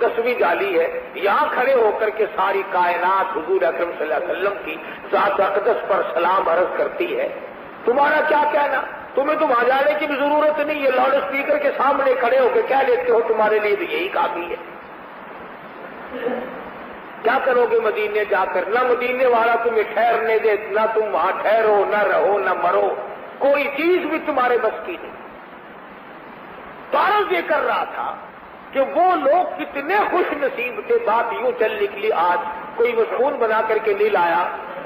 10ਵੀं जाली है, यहाँ खड़े होकर के सारी कायनात हुजूर अकरम सल्लल्लाहु अलैहि वसल्लम की ज़ात अक़दस पर सलाम अर्ज करती है। तुम्हारा क्या कहना? तुम्हें तो वहां जाने की भी जरूरत नहीं है, लाउड स्पीकर के सामने खड़े होकर कह लेते हो तुम्हारे लिए तो यही काफी है। क्या करोगे मदीने जाकर? ना मदीने वाला तुम्हें ठहरने दे, ना तुम वहां ठहरो, ना रहो, ना मरो, कोई चीज भी तुम्हारे बस की नहीं। तारज ये कर रहा था कि वो लोग कितने खुश नसीब थे। बात यूं चल निकली, आज कोई मशहूर बना करके नहीं लाया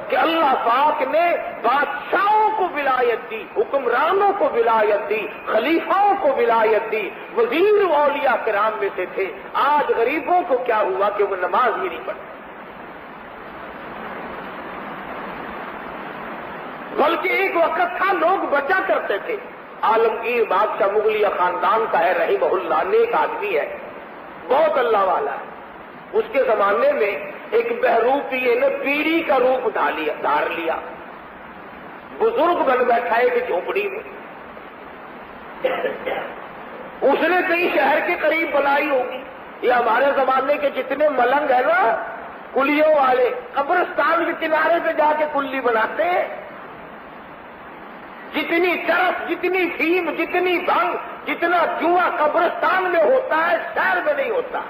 कि अल्लाह पाक ने बादशाहों को विलायत दी, हुक्मरानों को विलायत दी, खलीफाओं को विलायत दी, वजीर औलिया किराम में से थे। आज गरीबों को क्या हुआ कि वो नमाज भी नहीं पढ़ते, बल्कि एक वक्त था लोग बचा करते थे। आलमगीर बादशाह मुगलिया खानदान का है, रहीमहुल्लाह, नेक आदमी है, बहुत अल्लाह वाला है। उसके जमाने में एक बहरूपी ने पीरी का रूप धार लिया, बुजुर्ग बन बैठा एक झोपड़ी में। उसने कहीं शहर के करीब बनाई होगी। ये हमारे जमाने के जितने मलंग है ना, कुलियों वाले, कब्रिस्तान के किनारे पे जाके कुल्ली बनाते हैं। जितनी चरस, जितनी फीम, जितनी भंग, जितना जुआ कब्रिस्तान में होता है, शहर में नहीं होता।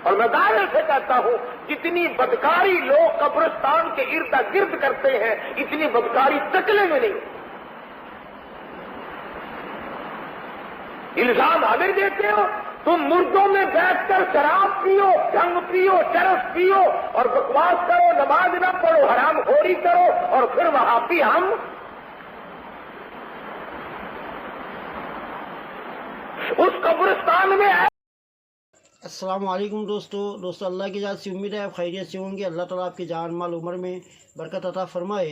और मैं दावे से कहता हूं, जितनी बदकारी लोग कब्रिस्तान के इर्द गिर्द करते हैं, इतनी बदकारी तकले में नहीं। इल्जाम हमें देते हो, तुम मुर्दों में बैठकर शराब पियो, भंग पियो, चरस पियो और बकवास करो, नमाज न पढ़ो, हरामखोरी करो और फिर वहां भी हम उस कब्रिस्तान में है। अस्सलाम वालेकुम दोस्तों, अल्लाह की जात से उम्मीद है आप खैरियत से होंगे। अल्लाह ताला आपकी जान माल उम्र में बरकत अता फरमाए।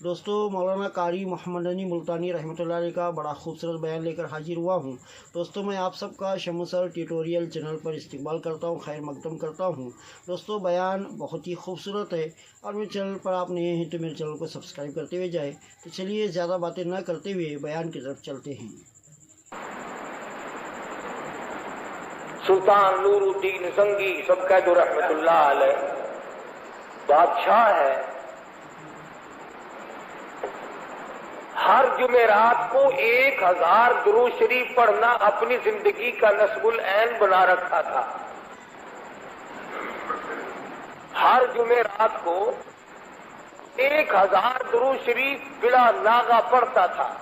दोस्तों, मौलाना कारी मोहम्मद अली मुल्तानी रहमतुल्लाह अलैह का बड़ा खूबसूरत बयान लेकर हाजिर हुआ हूँ। दोस्तों, मैं आप सबका शमूसर ट्यूटोरियल चैनल पर इस्तकबाल करता हूँ, खैर मकदम करता हूँ। दोस्तों, बयान बहुत ही खूबसूरत है और मेरे चैनल पर आप नए हैं तो मेरे चैनल को सब्सक्राइब करते हुए जाए। तो चलिए ज़्यादा बातें न करते हुए बयान की तरफ चलते हैं। सुल्तान नूरुद्दीन संगी सबका जो रहमतुल्लाह अलैह बादशाह है, हर जुमेरात को 1000 दुरूद शरीफ पढ़ना अपनी जिंदगी का नस्बुल ऐन बना रखा था। हर जुमेरात को 1000 दुरूद शरीफ बिला नागा पढ़ता था।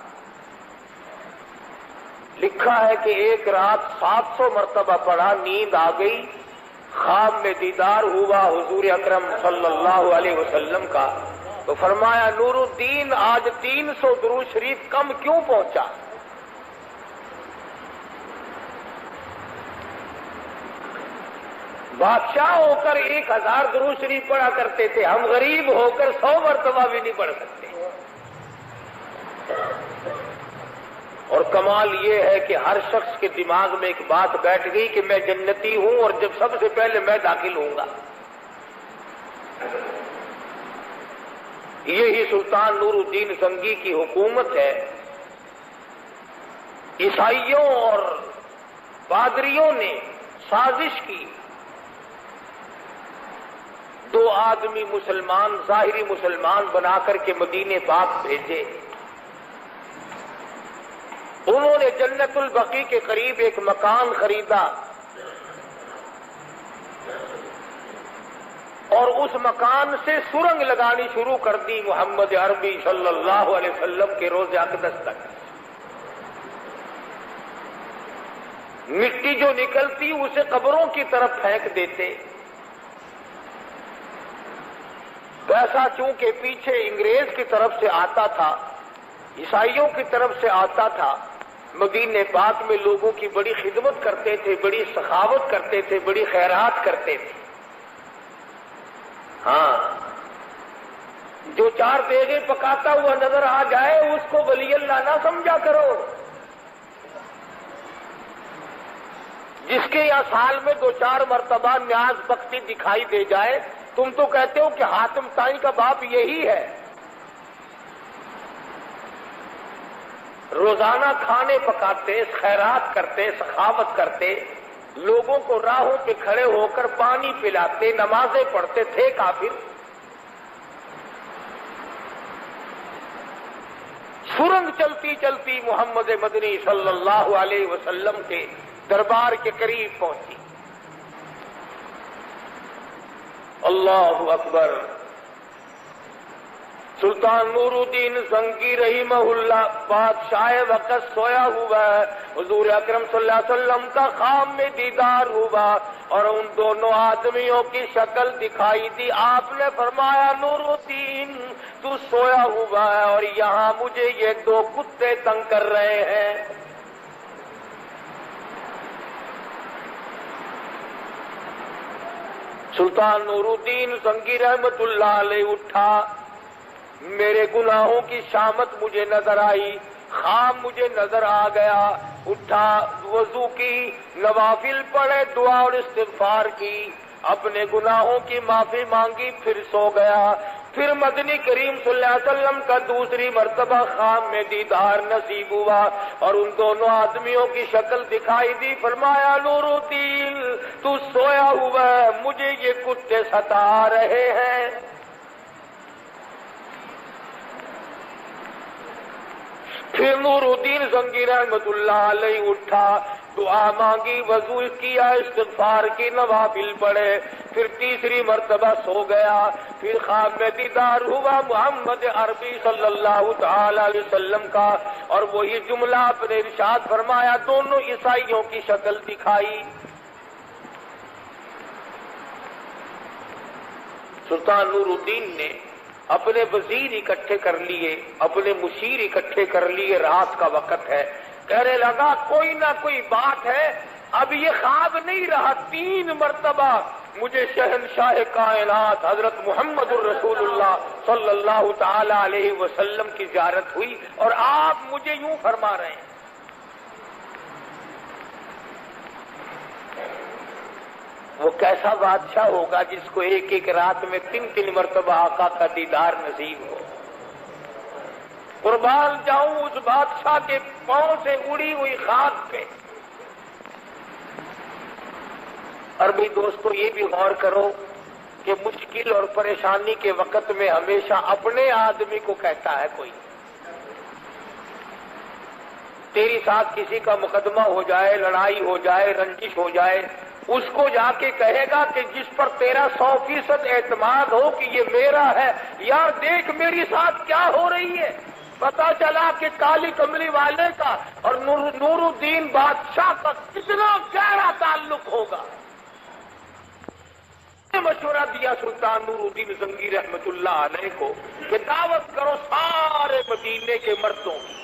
लिखा है कि एक रात 700 मरतबा पढ़ा, नींद आ गई, ख्वाब में दीदार हुआ हुजूर अकरम सल्लल्लाहु अलैहि वसल्लम का। तो फरमाया, नूरुद्दीन आज 300 दुरूद शरीफ कम क्यों पहुंचा? बादशाह होकर 1000 दुरूद शरीफ पढ़ा करते थे, हम गरीब होकर 100 मरतबा भी नहीं पढ़ सकते। और कमाल ये है कि हर शख्स के दिमाग में एक बात बैठ गई कि मैं जन्नती हूं और जब सबसे पहले मैं दाखिल होऊंगा। यही सुल्तान नूरुद्दीन संगी की हुकूमत है। ईसाइयों और पादरियों ने साजिश की, 2 आदमी मुसलमान, जाहिरी मुसलमान बनाकर के मदीने पाक भेजे। उन्होंने जन्नतुल बकी के करीब एक मकान खरीदा और उस मकान से सुरंग लगानी शुरू कर दी मोहम्मद अरबी सल्लल्लाहु अलैहि वसल्लम के रोज़े अक़दस तक। मिट्टी जो निकलती उसे कब्रों की तरफ फेंक देते। पैसा चूंकि पीछे अंग्रेज की तरफ से आता था, ईसाइयों की तरफ से आता था, मदीने पाक में लोगों की बड़ी खिदमत करते थे, बड़ी सखावत करते थे, बड़ी खैरात करते थे। हाँ, जो 4 देगे पकाता हुआ नजर आ जाए उसको वली अल्लाह ना समझा करो। जिसके यहाँ साल में 2-4 मरतबा न्याज बख्ती दिखाई दे जाए, तुम तो कहते हो कि हातिम ताई का बाप यही है। रोजाना खाने पकाते, खैरात करते, सखावत करते, लोगों को राहों पे खड़े होकर पानी पिलाते, नमाजें पढ़ते थे काफिर। सुरंग चलती चलती मोहम्मद मदनी सल्लल्लाहु अलैहि वसल्लम के दरबार के करीब पहुंची। अल्लाहु अकबर। सुल्तान नूरुद्दीन जंगी रहीमहुल्लाह बादशाह वक़्त सोया हुआ है। हुजूर अकरम सल्लल्लाहु अलैहि वसल्लम का ख्वाब में दीदार हुआ और उन दोनों आदमियों की शक्ल दिखाई दी। आपने फरमाया, नूरुद्दीन तू सोया हुआ है और यहाँ मुझे ये दो कुत्ते तंग कर रहे हैं। सुल्तान नूरुद्दीन जंगी रहमतुल्लाह अलैह उठा। मेरे गुनाहों की शामत मुझे नजर आई, ख्वाब मुझे नजर आ गया। उठा, वजू की, नवाफिल पढ़े, दुआ और इस्तिग़फ़ार की, अपने गुनाहों की माफी मांगी, फिर सो गया। फिर मदनी करीम सल्लल्लाहु अलैहि वसल्लम का दूसरी मर्तबा ख्वाब में दीदार नसीब हुआ और उन दोनों आदमियों की शक्ल दिखाई दी। फरमाया, नूरुद्दीन तू सोया हुआ है, मुझे ये कुत्ते सता रहे हैं। फिर नूरुद्दीन जंगी रहमतुल्लाह अलैह उठा, दुआ मांगी, वजू किया, इस्तिग़फ़ार की, नवाफिल पढ़े, फिर तीसरी मर्तबा सो गया। फिर ख्वाब में दीदार हुआ मोहम्मद अरबी सल्लल्लाहु तआला अलैहि वसल्लम का और वही जुमला अपने इरशाद फरमाया, दोनों ईसाइयों की शक्ल दिखाई। सुल्तान नूरुद्दीन ने अपने वजीर इकट्ठे कर लिए, अपने मुशीर इकट्ठे कर लिए। रात का वक्त है। कहने लगा, कोई ना कोई बात है, अब ये ख्वाब नहीं रहा। 3 मर्तबा मुझे शहंशाह कायनात हजरत मुहम्मदुर रसूलुल्लाह सल्लल्लाहु तआला अलैहि वसल्लम की ज़ियारत हुई और आप मुझे यूं फरमा रहे हैं। वो कैसा बादशाह होगा जिसको एक एक रात में 3-3 मर्तबा आका का दीदार नसीब हो। कुर्बान जाऊं उस बादशाह के पांव से उड़ी हुई खाक पे। अरबी दोस्तों, ये भी गौर करो कि मुश्किल और परेशानी के वक्त में हमेशा अपने आदमी को कहता है कोई। तेरे साथ किसी का मुकदमा हो जाए, लड़ाई हो जाए, रंजिश हो जाए, उसको जाके कहेगा कि जिस पर तेरा 100% एतमाद हो कि ये मेरा है, यार देख मेरी साथ क्या हो रही है। पता चला कि काली कमली वाले का और नूरुद्दीन बादशाह का कितना गहरा ताल्लुक होगा। मशवरा दिया सुल्तान नूरुद्दीन जंगी रहमतुल्लाह अलैह को कि दावत करो सारे मदीने के मर्दों की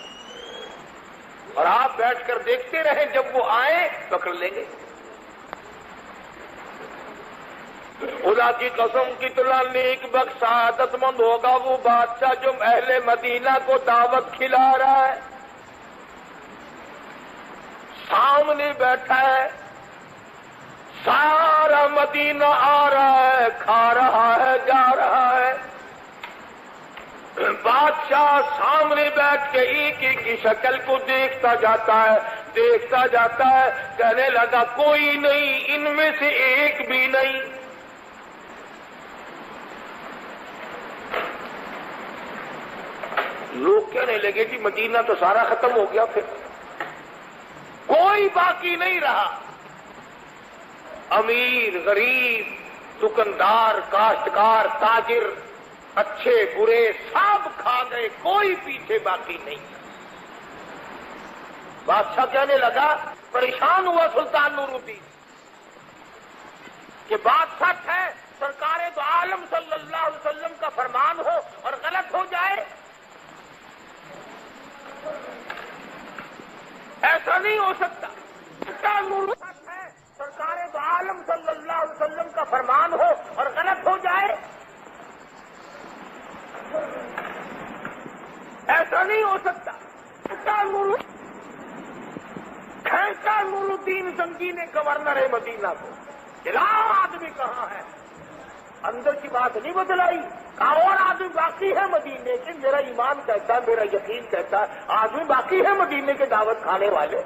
और आप बैठकर देखते रहे, जब वो आए पकड़ लेंगे। खुदा की कसम कितना नेक बख्श सादतमंद होगा वो बादशाह जो अहले मदीना को दावत खिला रहा है, सामने बैठा है, सारा मदीना आ रहा है, खा रहा है, जा रहा है। बादशाह सामने बैठ के एक एक की शक्ल को देखता जाता है, देखता जाता है। कहने लगा, कोई नहीं, इनमें से एक भी नहीं। लोग कहने लगे कि मदीना तो सारा खत्म हो गया, फिर कोई बाकी नहीं रहा। अमीर, गरीब, दुकानदार, काश्तकार, ताजिर, अच्छे बुरे सब खा गए, कोई पीछे बाकी नहीं। बादशाह कहने लगा, परेशान हुआ सुल्तान नूरुद्दीन कि बात सच है, सरकारे दो आलम सल्लल्लाहु अलैहि वसल्लम का फरमान हो और गलत हो जाए, ऐसा नहीं हो सकता। सरकारे दो आलम सल्लल्लाहु अलैहि वसल्लम का फरमान हो और गलत हो जाए, ऐसा नहीं हो सकता। खैसा नूरुद्दीन जंगी ने गवर्नर मदीना को खिलाओ, आदमी कहाँ है, अंदर की बात नहीं बदलाई। कहा और आदमी बाकी है मदीने के, मेरा ईमान कहता है, मेरा यकीन कहता है, आदमी बाकी है मदीने के दावत खाने वाले।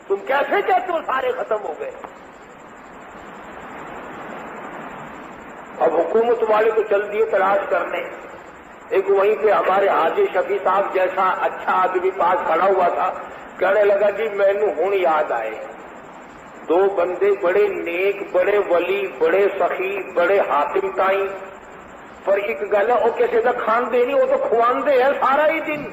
तुम कैसे कहते हो सारे खत्म हो गए? अब हुकूमत वाले को चल दिए तलाश करने। एक वहीं पे हमारे हाजी शफी साहब जैसा अच्छा आदमी पास खड़ा हुआ था, कहने लगा जी मैनू हुण याद आए, दो बंदे बड़े नेक, बड़े वली, बड़े सखी, बड़े हातिम ताई, पर एक गल है वो किसी का खांदे नहीं, वो तो खुआंदे हैं सारा ही दिन।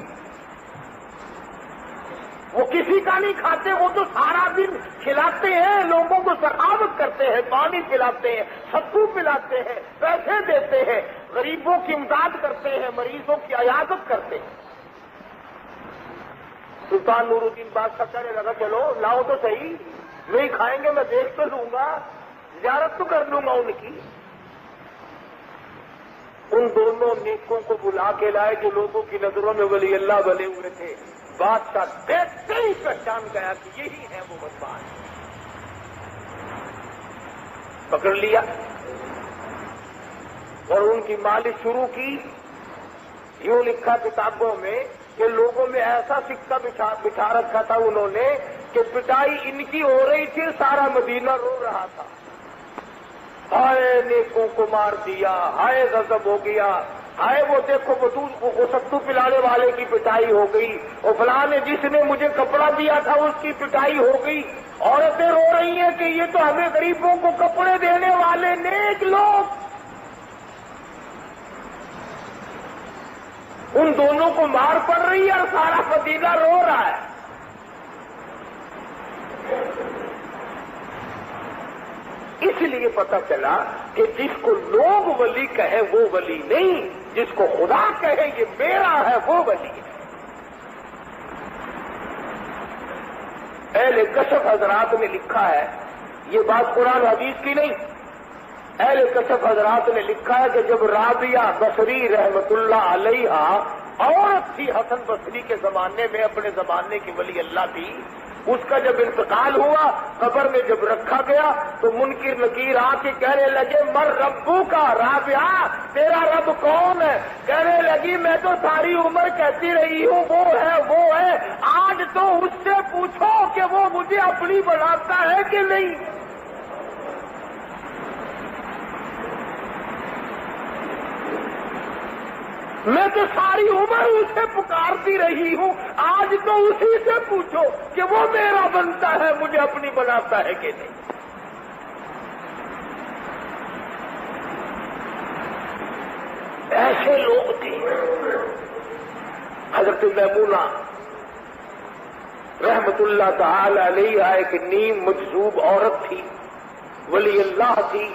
वो किसी का नहीं खाते, वो तो सारा दिन खिलाते हैं, लोगों को सखावत करते हैं, पानी पिलाते हैं, सत्तू पिलाते हैं, पैसे देते हैं, गरीबों की इमदाद करते हैं, मरीजों की अयादत करते हैं। सुल्तान नूरुद्दीन बादशाह कहने लगा चलो लाओ तो सही, नहीं खाएंगे मैं देख तो लूंगा, ज़ियारत तो कर लूंगा उनकी। उन दोनों नेकों को बुला के लाए जो लोगों की नजरों में वली अल्लाह बने हुए थे। बादशाह देखते ही पहचान गया कि यही है वो बदमाश, पकड़ लिया और उनकी मालिश शुरू की। यूं लिखा किताबों में कि लोगों में ऐसा सिक्का बिठा रखा था उन्होंने कि पिटाई इनकी हो रही थी, सारा मदीना रो रहा था। हाय नेकों को मार दिया, हाय गजब हो गया, हाय वो देखो वो सत्तू पिलाने वाले की पिटाई हो गई, और फलां ने जिसने मुझे कपड़ा दिया था उसकी पिटाई हो गई। औरतें रो रही हैं कि ये तो हमें गरीबों को कपड़े देने वाले नेक लोग। उन दोनों को मार पड़ रही है और सारा मदीना रो रहा है। इसलिए पता चला कि जिसको लोग वली कहे वो वली नहीं, जिसको खुदा कहे ये मेरा है वो वली है। अहले कशफ हजरात ने लिखा है, ये बात कुरान हदीस की नहीं, अहले कशफ हजरात ने लिखा है कि जब राबिया बसरी रहमतुल्लाह अलैहा औरत थी हसन बसरी के जमाने में, अपने जमाने की वली अल्लाह थी, उसका जब इंतकाल हुआ कब्र में जब रखा गया तो मुनकिर नकीर आके कहने लगे मर रब्बू का, राबिया तेरा रब कौन है? कहने लगी मैं तो सारी उम्र कहती रही हूँ वो है वो है, आज तो उससे पूछो कि वो मुझे अपनी बनाता है कि नहीं। मैं तो सारी उम्र उसे पुकारती रही हूँ, आज तो उसी से पूछो कि वो मेरा बनता है, मुझे अपनी बनाता है कि नहीं। ऐसे लोग थे। हजरत मैमूना रहमतुल्लाह तआला अलैहा एक नीम मजजूब औरत थी, वली अल्लाह थी।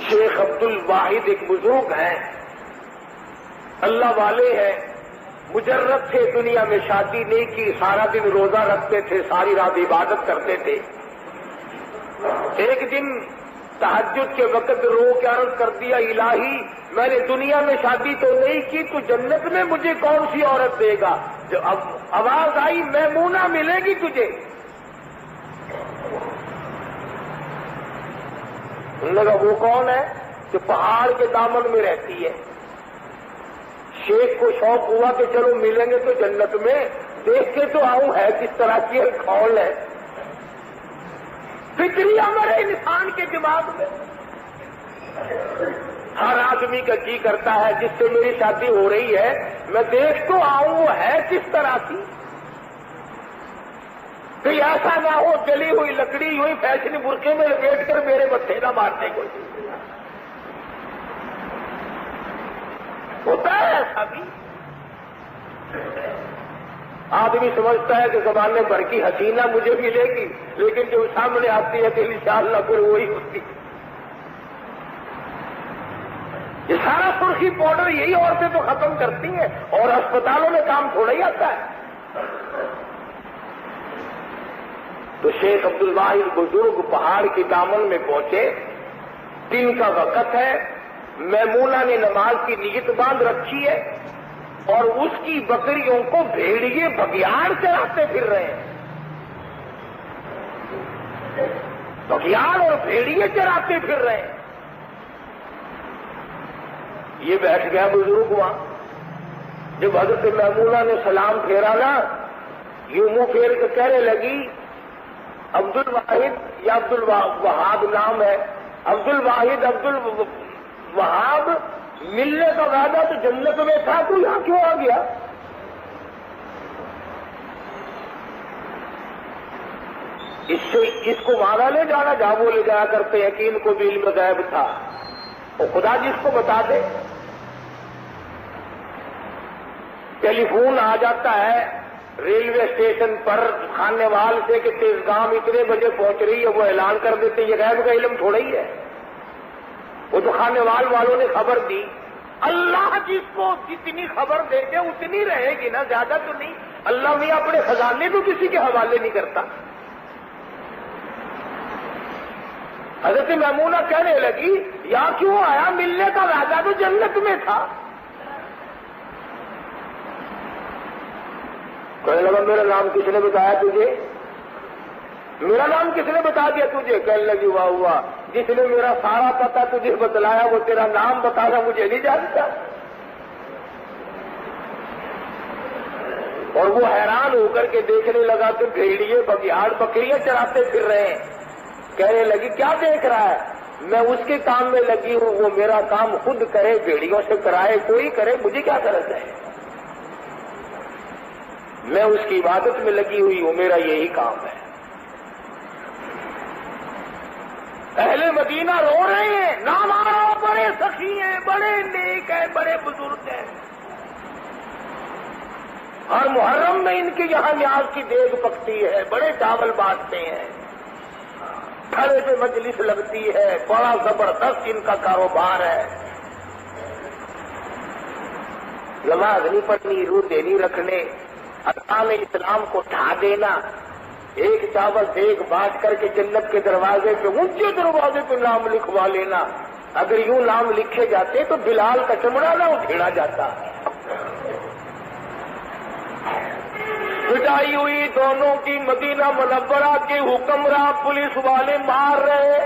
शेख अब्दुल वाहिद एक बुजुर्ग हैं, अल्लाह वाले हैं, मुजर्रद थे, दुनिया में शादी नहीं की, सारा दिन रोजा रखते थे, सारी रात इबादत करते थे। एक दिन तहज्जुद के वक्त रो के अर्ज कर दिया, इलाही मैंने दुनिया में शादी तो नहीं की, तो जन्नत में मुझे कौन सी औरत देगा? जो अब आवाज आई मैमूना मिलेगी तुझे। उन्होंने कहा वो कौन है? जो पहाड़ के दामन में रहती है। शेख को शौक हुआ कि चलो मिलेंगे तो जन्नत में, देख के तो आऊं है किस तरह की है, कौन है। फिक्री अमर है इंसान के दिमाग में। हर आदमी का जी करता है जिससे मेरी शादी हो रही है मैं देख तो आऊं वो है किस तरह की। तो ऐसा ना हो जली हुई लकड़ी हुई फैशन बुरके में लपेट कर मेरे मत्थे ना मारने को। होता है ऐसा भी। आदमी समझता है कि ज़माने भर की हसीना मुझे मिलेगी, लेकिन जो सामने आती है तो इंशाअल्लाह फिर वही होती है। ये सारा सुर्खी पाउडर यही औरतें तो खत्म करती हैं, और अस्पतालों में काम थोड़ा ही आता है। तो शेख अब्दुल वाहिद बुजुर्ग पहाड़ के दामन में पहुंचे, दिन का वक्त है, मैमूना ने नमाज की नीयत बांध रखी है और उसकी बकरियों को भेड़िए बघियाड़ चराते फिर रहे हैं। बघियाड़ और भेड़िए चराते फिर रहे हैं। ये बैठ गया बुजुर्ग वहां, جب حضرت میمونہ نے سلام پھیرا نا، یوں منہ پھیر کے کہنے لگی، عبد الواحد یا عبد الوہاب نام ہے، عبد الواحد عبد الوہاب ملنے کا وعدہ تو جنت میں تھا، تو یہاں کیوں آ گیا؟ اس کو مانا لے جانا جہاں وہ لے جایا کرتے ہیں کہ ان کو بھی علم غیب تھا، اور خدا جس کو بتا دے۔ ٹیلی فون آ جاتا ہے ریلوے اسٹیشن پر کھانے وال سے کہ تیزگام اتنے بجے پہنچ رہی ہے، وہ اعلان کر دیتے ہیں، یہ غیب کا علم تھوڑا ہی ہے، وہ تو کھانے والوں نے خبر دی۔ اللہ جس کو جتنی خبر دے گے اتنی رہے گی نا، زیادہ تو نہیں۔ اللہ میاں اپنے خزانے تو کسی کے حوالے نہیں کرتا۔ حضرت میمونہ کہنے لگی، یا کیوں آیا؟ ملنے کا وعدہ تو جنت میں تھا۔ کہنے لگا، میرا نام کس نے بتایا تجھے؟ میرا نام کس نے بتا دیا تجھے؟ کہنے لگی، واہ واہ، جس نے میرا سارا پتہ تجھے بتلایا وہ تیرا نام بتانا مجھے نہیں جانتا۔ اور وہ حیران ہو کر کے دیکھنے لگا تو بھیڑیے بگیاڑ بکریاں چراتے پھر رہے ہیں۔ کہنے لگی، کیا دیکھ رہا ہے؟ میں اس کے کام میں لگی ہوں، وہ میرا کام خود کرے، بھیڑیوں سے کرائے، کوئی کرے، مجھے کیا غرض ہے؟ میں اس کی عبادت میں لگی ہوئی ہوں، میرا یہی کام ہے۔ اہل مدینہ رو رہے ہیں، نام آ رہا، بڑے سخی ہیں، بڑے نیک ہیں، بڑے بزرگ ہیں، ہر محرم میں ان کے یہاں نیاز کی دیگ پکتی ہے، بڑے چاول بانٹتے ہیں، کھڑے سے مجلس لگتی ہے، بڑا زبردست ان کا کاروبار ہے۔ نماز نہیں پڑھنی، روزے نہیں رکھنے، ارکان اسلام کو ڈھا دینا، ایک چاول دیگ بانٹ کر کے جنت کے دروازے پہ، اونچے دروازے پہ نام لکھوا لینا۔ اگر یوں نام لکھے جاتے تو بلال کا چمڑا نہ اٹھیڑا جاتا۔ پٹائی ہوئی دونوں کی، مدینہ منورہ کے حکمراں پولیس والے مار رہے،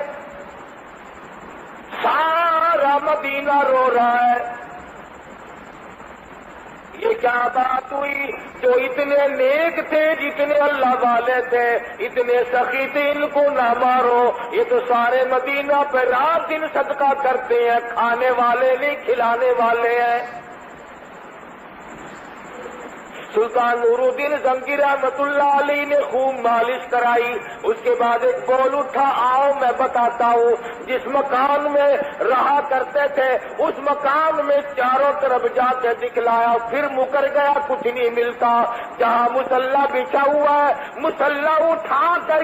سارا مدینہ رو رہا ہے۔ یہ کیا بات ہوئی؟ جو اتنے نیک تھے، جتنے اللہ والے تھے، اتنے سخی تھے، ان کو نہ مارو۔ یہ تو سارے مدینہ پہ رات دن صدقہ کرتے ہیں، کھانے والے نہیں کھلانے والے ہیں۔ سلطان نور الدین زنگی رحمت اللہ علیہ نے خوب مالش کرائی، اس کے بعد ایک بول اٹھا، آؤ میں بتاتا ہوں، جس مکان میں رہا کرتے تھے اس مکان میں چاروں طرف جا کے دکھلایا، پھر مکر گیا، کچھ نہیں ملتا۔ جہاں مصلی بچھا ہوا ہے، مصلی اٹھا کر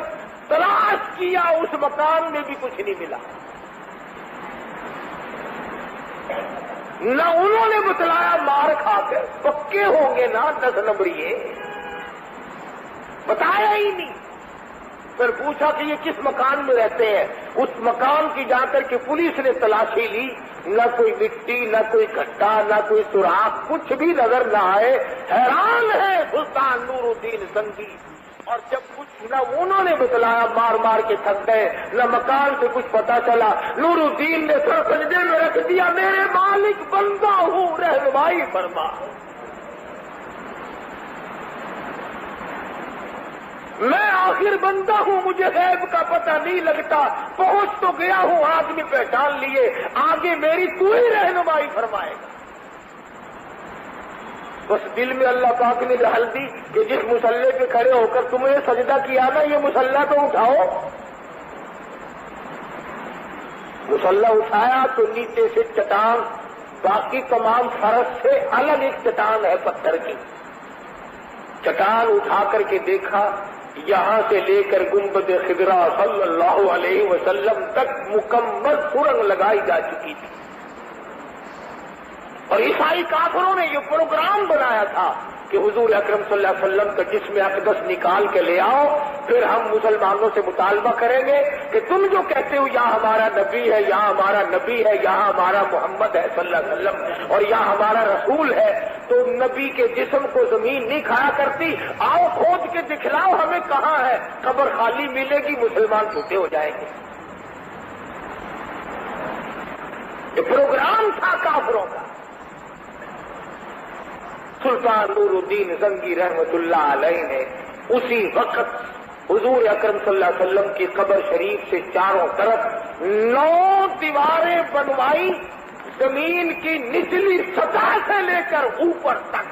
تلاش کیا، اس مکان میں بھی کچھ نہیں ملا۔ نہ انہوں نے بتلایا، مار کھا کے پکے ہوں گے نا 10 نمبریے، بتایا ہی نہیں۔ پھر پوچھا کہ یہ کس مکان میں رہتے ہیں، اس مکان کی جا کر کے پولیس نے تلاشی لی، نہ کوئی مٹی، نہ کوئی گھٹا، نہ کوئی سوراخ، کچھ بھی نظر نہ آئے۔ حیران ہے سلطان نور الدین زنگی، اور جب کچھ نہ انہوں نے بتلایا، مار مار کے تھک گئے، نہ مکان سے کچھ پتا چلا۔ نور الدین نے سر سجدے میں رکھ دیا، میرے مالک بندہ ہوں، رہنمائی فرما۔ میں آخر بندہ ہوں، مجھے غیب کا پتہ نہیں لگتا، پہنچ تو گیا ہوں، آدمی پہچان لیے، آگے میری تو ہی رہنمائی فرمائے گا۔ بس دل میں اللہ پاک نے ڈال دی کہ جس مصلی پہ کھڑے ہو کر تم نے سجدہ کیا نا، یہ مصلی تو اٹھاؤ۔ مصلی اٹھایا تو نیچے سے چٹان، باقی تمام فرش سے الگ ایک چٹان ہے پتھر کی۔ چٹان اٹھا کر کے دیکھا، یہاں سے لے کر گنبد خضرا صلی اللہ علیہ وسلم تک مکمل سرنگ لگائی جا چکی تھی۔ اور عیسائی کافروں نے یہ پروگرام بنایا تھا کہ حضور اکرم صلی اللہ علیہ وسلم کا جسم اقدس نکال کے لے آؤ، پھر ہم مسلمانوں سے مطالبہ کریں گے کہ تم جو کہتے ہو یہاں ہمارا نبی ہے، یہاں ہمارا نبی ہے، یہاں ہمارا محمد ہے صلی اللہ علیہ وسلم، اور یہاں ہمارا رسول ہے، تو نبی کے جسم کو زمین نہیں کھایا کرتی، آؤ کھود کے دکھلاؤ ہمیں کہاں ہے، قبر خالی ملے گی، مسلمان چھوٹے ہو جائیں گے۔ یہ پروگرام تھا کافروں کا۔ سلطان نور الدین زنگی رحمت اللہ علیہ نے اسی وقت حضور اکرم صلی اللہ علیہ وسلم کی قبر شریف سے چاروں طرف 9 دیواریں بنوائی، زمین کی نچلی سطح سے لے کر اوپر تک،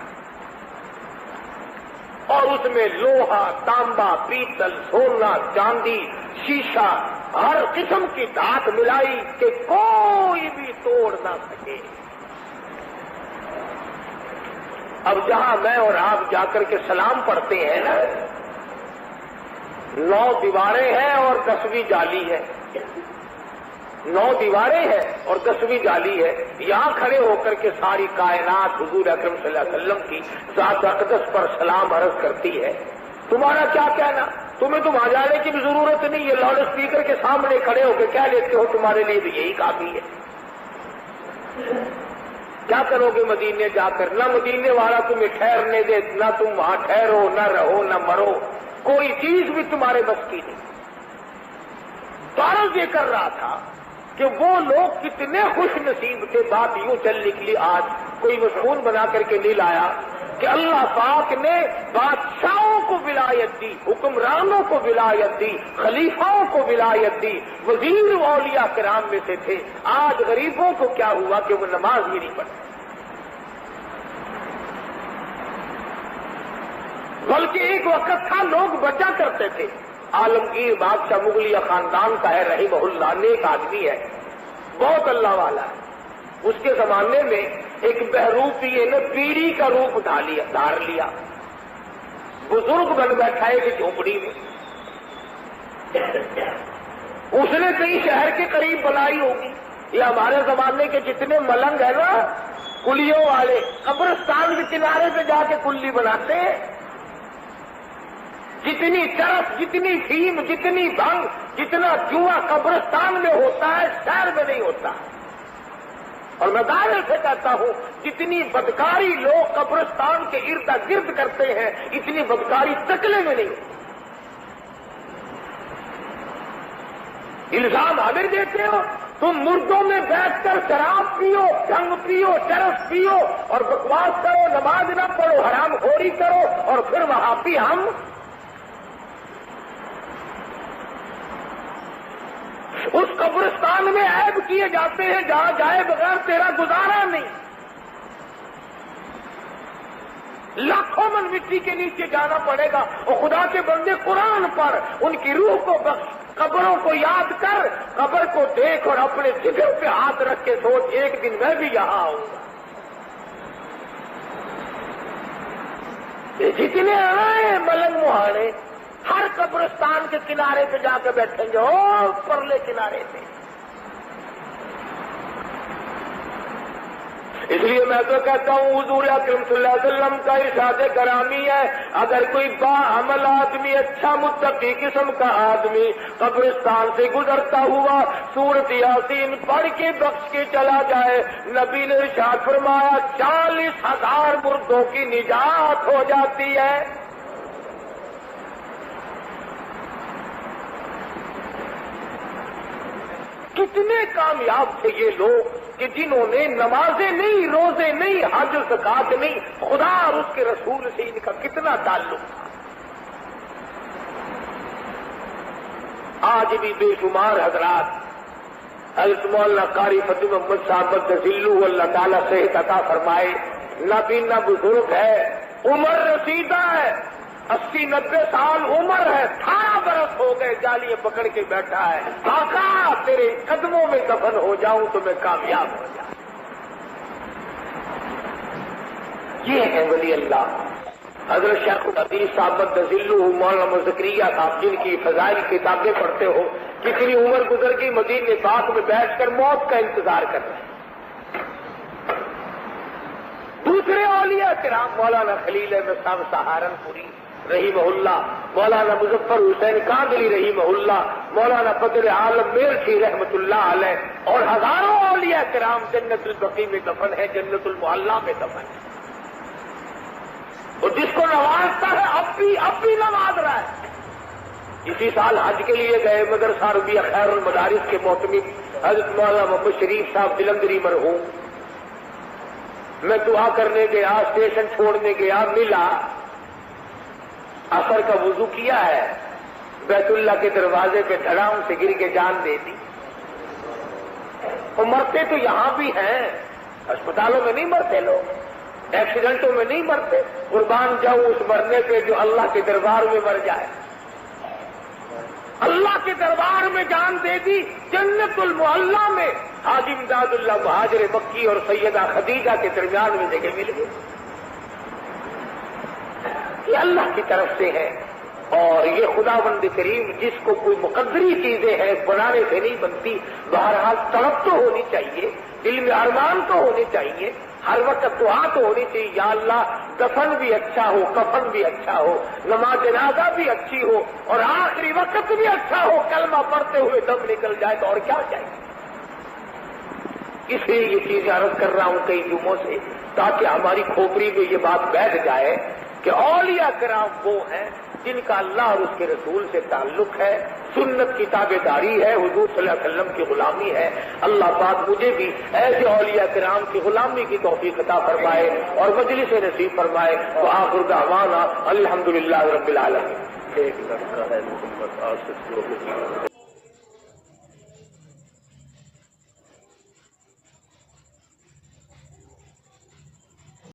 اور اس میں لوہا، تانبا، پیتل، سونا، چاندی، شیشہ، ہر قسم کی دھات ملائی کہ کوئی بھی توڑ نہ سکے۔ اب جہاں میں اور آپ جا کر کے سلام پڑھتے ہیں نا، 9 دیواریں ہیں اور 10ویں جالی ہے، 9 دیواریں ہیں اور 10ویں جالی ہے۔ یہاں کھڑے ہو کر کے ساری کائنات حضور اکرم صلی اللہ علیہ وسلم کی ذات اقدس پر سلام عرض کرتی ہے۔ تمہارا کیا کہنا؟ تمہیں تو وہاں جانے کی بھی ضرورت نہیں، یہ لاؤڈ اسپیکر کے سامنے کھڑے ہو کے کہہ لیتے ہو، تمہارے لیے بھی یہی کافی ہے۔ کیا کرو گے مدینے جا کر؟ نہ مدینے والا تمہیں ٹھہرنے دے، نہ تم وہاں ٹھہرو، نہ رہو، نہ مرو، کوئی چیز بھی تمہارے بس کی نہیں۔ تو عرض یہ کر رہا تھا کہ وہ لوگ کتنے خوش نصیب تھے، بات یوں چل نکلی، آج کوئی مضمون بنا کر کے نہیں لایا کہ اللہ پاک نے بادشاہوں کو ولایت دی، حکمرانوں کو ولایت دی، خلیفاؤں کو ولایت دی، وزیر اولیاء کرام میں سے تھے۔ آج غریبوں کو کیا ہوا کہ وہ نماز بھی نہیں پڑھتے، بلکہ ایک وقت تھا لوگ بچا کرتے تھے۔ عالمگیر بادشاہ مغلیہ خاندان کا ہے رحمہ اللہ، نیک آدمی ہے، بہت اللہ والا ہے۔ اس کے زمانے میں ایک بہروپیے نے بیڑی کا روپ دھار لیا، بزرگ بن بیٹھا ہے ایک جھونپڑی میں۔ اس نے کئی شہر کے قریب بنائی ہوگی، یہ ہمارے زمانے کے جتنے ملنگ ہیں نا کلیوں والے، قبرستان کے کنارے پہ جا کے کلی بناتے ہیں۔ جتنی چرس، جتنی فیم، جتنی بھنگ، جتنا جوا قبرستان میں ہوتا ہے شہر میں نہیں ہوتا۔ اور میں دعوے سے کہتا ہوں جتنی بدکاری لوگ قبرستان کے ارد گرد کرتے ہیں اتنی بدکاری تکلے میں نہیں ہوتی۔ الزام ہمیں دیتے ہو، تم مردوں میں بیٹھ کر شراب پیو، جنگ پیو، چرس پیو اور بکواس کرو، نماز نہ پڑھو، حرام خوری کرو، اور پھر وہاں بھی ہم اس قبرستان میں عیب کیے جاتے ہیں جہاں جائے بغیر تیرا گزارا نہیں۔ لاکھوں من مٹی کے نیچے جانا پڑے گا، اور خدا کے بندے قرآن پر ان کی روح کو بخش، قبروں کو یاد کر، قبر کو دیکھ اور اپنے جگر پہ ہاتھ رکھ کے سوچ، ایک دن میں بھی یہاں آؤں گا۔ جتنے آئے ملنگ مہانے ہر قبرستان کے کنارے پہ جا کے بیٹھیں گے، اور پرلے کنارے پہ۔ اس لیے میں تو کہتا ہوں حضور اکرم صلی اللہ علیہ وسلم کا ارشاد گرامی ہے، اگر کوئی باعمل آدمی، اچھا متقی قسم کا آدمی قبرستان سے گزرتا ہوا سورۃ یاسین پڑھ کے بخش کے چلا جائے، نبی نے ارشاد فرمایا 40,000 مردوں کی نجات ہو جاتی ہے۔ کتنے کامیاب تھے یہ لوگ کہ جنہوں نے نمازیں نہیں، روزے نہیں، حج زکات نہیں، خدا اور اس کے رسول سے ان کا کتنا تعلق تھا۔ آج بھی بے شمار حضرات، حضرت مولانا قاری فتح محمد صاحب ذلو اللہ تعالیٰ صحت عطا فرمائے، نابینا بزرگ ہے، عمر رسیدہ ہے، 80-90 سال عمر ہے، 18 برس ہو گئے، جالیاں پکڑ کے بیٹھا ہے، آقا تیرے قدموں میں دفن ہو جاؤں تو میں کامیاب ہو جاؤں۔ یہ ہے ولی اللہ حضرت شیخ الحدیث صاحب ذلو مولانا زکریا صاحب، جن کی فضائل کتابیں پڑھتے ہو، کتنی عمر گزر گئی، مدینے پاک میں بیٹھ کر موت کا انتظار کر رہے ہیں۔ دوسرے اولیاء کرام مولانا خلیل احمد صاحب سہارنپوری رحمہ اللہ، مولانا مظفر حسین کاندلی رحمہ اللہ، مولانا فضل عالم میرٹھی رحمۃ اللہ علیہ، اور ہزاروں اولیاء کرام جنت البقیع میں دفن ہے، جنت المعلا میں دفن ہے۔ اور جس کو نوازتا ہے اب بھی نواز رہا ہے۔ اسی سال حج کے لیے گئے مدرسہ ربیہ خیر المدارس کے محتمم حضرت مولانا محمد شریف صاحب جلندری مرحوم، میں دعا کرنے گیا، اسٹیشن چھوڑنے گیا، ملا، عصر کا وضو کیا ہے، بیت اللہ کے دروازے پہ دھڑام سے گر کے جان دے دی۔ اور مرتے تو یہاں بھی ہیں، اسپتالوں میں نہیں مرتے لوگ، ایکسیڈنٹوں میں نہیں مرتے۔ قربان جاؤں اس مرنے پہ جو اللہ کے دربار میں مر جائے۔ اللہ کے دربار میں جان دے دی، جنت المعلا میں حاجی امداد اللہ مہاجر مکی اور سیدہ خدیجہ کے درمیان میں جگہ مل گئی۔ یہ اللہ کی طرف سے ہے، اور یہ خداوند کریم جس کو کوئی مقدری چیزیں ہیں بنانے سے نہیں بنتی۔ بہرحال طلب تو ہونی چاہیے، دل میں ارمان تو ہونے چاہیے، ہر وقت دعا تو ہونی چاہیے، یا اللہ دفن بھی اچھا ہو، کفن بھی اچھا ہو، نماز جنازہ بھی اچھی ہو، اور آخری وقت بھی اچھا ہو، کلمہ پڑھتے ہوئے دم نکل جائے تو اور کیا چاہیے۔ اس لیے یہ چیز عرض کر رہا ہوں کئی جمعوں سے، تاکہ ہماری کھوپڑی میں یہ بات بیٹھ جائے کہ اولیاء کرام وہ ہیں جن کا اللہ اور اس کے رسول سے تعلق ہے، سنت کی تابعداری ہے، حضور صلی اللہ علیہ وسلم کی غلامی ہے۔ اللہ پاک مجھے بھی ایسے اولیاء کرام کی غلامی کی توفیق عطا فرمائے اور مجلس نصیب فرمائے۔ وآخر دعوانا الحمدللہ رب العالمین۔